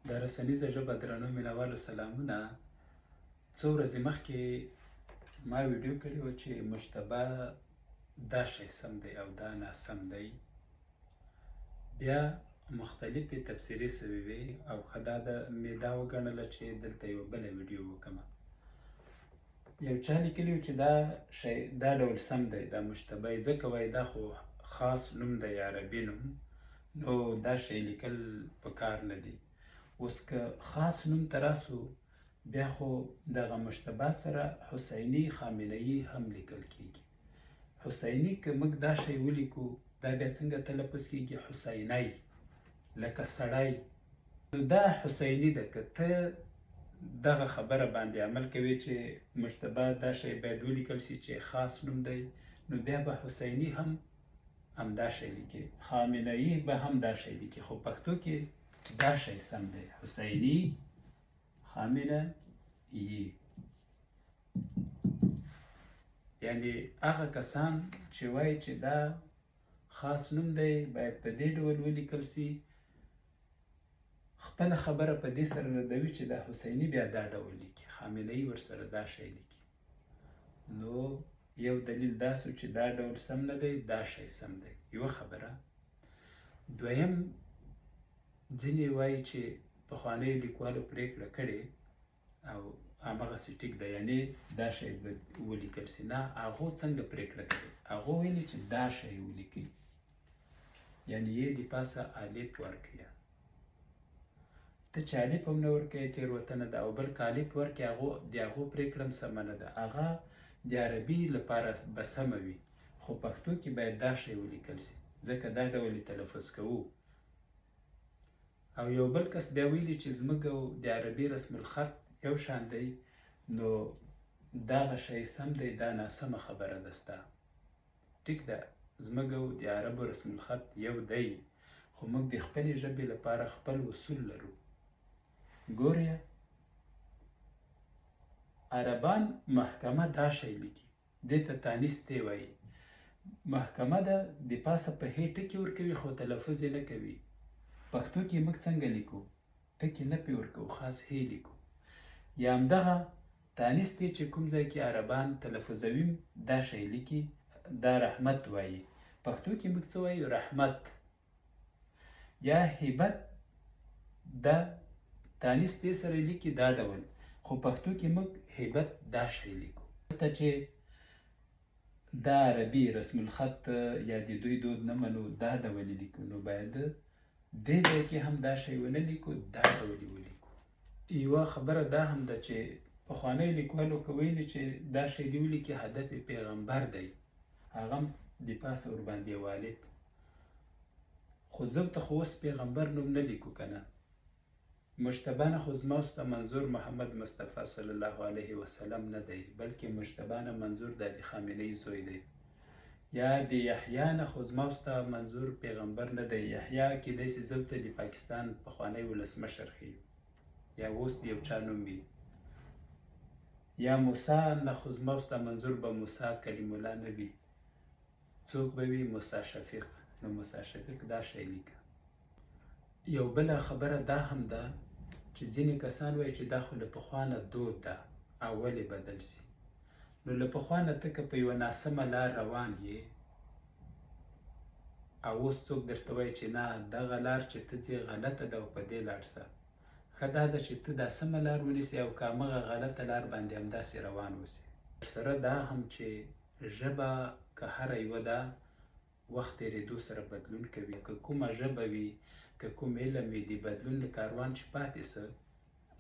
د رسنیزه ژبه درنو مینوالو سلامونه. څو ورځې مخکې ما ویډیو کړې وه چې مشتبه دا شی سم دی او دا ناسم دی. بیا مختلفې تبصرې سوې وې او ښه مې دا وګڼله چې دلته یوه بله ویډیو وکړم. یو چا لیکلي و چې دا شی دا ډول سم دی، دا مشتبه یې ځکه وایي دا خو خاص نوم دی، عربي نوم، نو دا شی لیکل پکار نه دي. اوس که خاص نوم ته راسو، بیا خو دغه مشتبه سره حسیني خامنه‌ای هم لیکل کېږي. حسیني که موږ دا شی ولیکو، دا بیا څنګه تلفظ کېږي؟ حسینی، لکه سړی. نو دا حسیني ده. که ته دغه خبره باندې عمل کوي چې مشتبه دا شی باید ولیکل سي چې خاص نوم دی، نو بیا به حسیني هم همدا شی لیکي، خامنه‌ای به هم دا شی لیکي، خو پښتو کې دا شی سم دی، حسیني خامنه‌ای. یعنی هغه کسان چې وایي چې دا خاص نوم دی باید په دې ډول ولیکل سي، خپله خبره په دې سره ردوي چې دا حسیني بیا دا ډول لیکي، خامنه‌ای ورسره دا شی لیکي. نو یو دلیل دا سو چې دا ډول سم نه دی، دا شی سم دی، یوه خبره. دویم، ځینې وایي چې پخوانیو لیکوالو پرېکړه کړې او همغسې ټیک ده، یعنې دا شی به ولیکل سي. نه، هغو څنګه پرېکړه کړې؟ هغو ویلي چې دا شی ولیکئ، یعنې یې د پاسه الف ورکړئ. ته چې الف هم نه ورکوې تېروتنه ده، او بل که الف ورکړې د هغو پرېکړه هم سمه نه ده. هغه د عربي لپاره به سمه وي، خو پښتو کې باید دا شی ولیکل سي، ځکه دا ډول یې تلفظ کوو. او یو بل کس بیا ویلي چې زموږ او د عربي رسم الخط یو شان دی، نو دغه شی سم دی، دا ناسمه خبره ده ستا. ټیک ده، زموږ او د عربو رسم الخط یو دی، خو موږ د خپلې ژبې لپاره خپل اصول لرو. ګورې، عربان محکمه دا شی لیکي، دې ته تانیستې وایي. محکمه ده، د پاسه په هې ټکي ورکوي، خو تلفظ یې نه کوي. پښتو کې موږ څنګه لیکو؟ ټکي نه پې ورکوو، خاص هې لیکو. یا همدغه تانیستې چې کوم ځای کې عربان تلفظوي دا شی لیکي، دا رحمت وایي. پښتو کې موږ څه وایو؟ رحمت. یا هیبت، دا تانیستې سره لیکي دا ډول، خو پښتو کې موږ هیبت دا شی لیکو. ته چې دا عربي رسم الخط یا د دوی دود نه منو، دا ډول یې لیکو، نو باید دې ځای کې هم دا شی ونه لیکو، دا ډول یې ولیکو. یوه خبره دا هم ده چې پخوانیو لیکوالو که ویلي چې دا شی دې ولیکي، هدف یې پیغمبر دی، هغه هم د پاسه ورباندې یو الف. خو زه ته خو اوس پیغمبر نوم نه لیکو که نه. مشتبه نه خو زما اوس ته منظور محمد مصطفی صلی الله علیه وسلم نه دی، بلکې مشتبه نه منظور د خامنه‌ای زوی دی. یا د یحیی نه خو زما اوس ته منظور پیغمبر نه دی. یحیی کیدای سي زه ته د پاکستان پخوانی ولسمشر ښیي، یا اوس د یو چا نوم وي. یا موسی نه خو زما اوس ته منظور به موسی کلیم الله نه وي، څوک به وي؟ موسی شفیق. نو موسی شفیق دا شی لیکه. یو بله خبره دا هم ده چې ځینې کسان وایي چې دا خو له پخوا نه دود ده او ولې بدل سي. نو له پخوا نه ته که په یوه ناسمه لار روان یې او اوس څوک درته وایي چې نه دغه لار چې ته ځې غلطه ده او په دې لاړ شه، ښه دا ده چې ته دا سمه لار ونیسې او که همغه غلطه لار باندې همداسې روان اوسې. سره دا هم چې ژبه که هره یوه ده، وخت تېرېدو سره بدلون کوي. که کومه ژبه وي، که کوم علم وي، د بدلون له کاروان چې پاتې څه،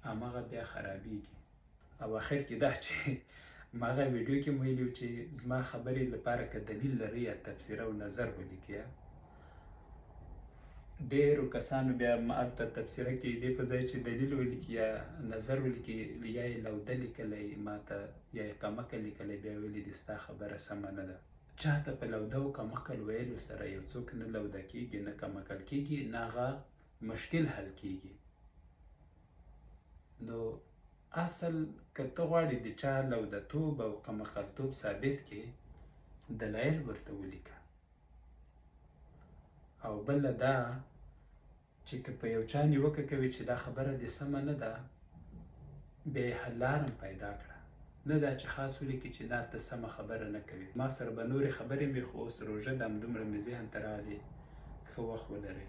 همغه بیا خرابېږي. او اخر کې دا چې ما هغه ویډیو کې مو ویلي و چې زما خبرې لپاره که دلیل لرئ یا تبصره او نظر ولیکئ. ډېرو کسانو بیا هلته تبصره کې دې په ځای چې دلیل ولیکي یا نظر ولیکي، یا یې لوده لیکلی ما ته، یا یې کمقل لیکلی، بیا ویلي دي ستا خبره سمه نه ده. چاته په لوده او کمقل ویلو سره یو څوک نه لوده کېږي نه کمقل کېږي، نه هغه مشکل حل کېږي. نو اصل که ته غواړې د چا لودهتوب او کمقلتوب ثابت کړې، دلایل ورته ولیکه. او بله دا چې که په یو چا نیوکه کوي چې دا خبره دې سمه نه ده، بیا یې حل لاره پیدا کړه، نه دا چې خاص ولیکي چې نه ته سمه خبره نه کوي. ما سره به نورې خبرې مې، خو اوس روژه ده، همدومره مې ذهن ته راغلي. ښه وخت ولرئ.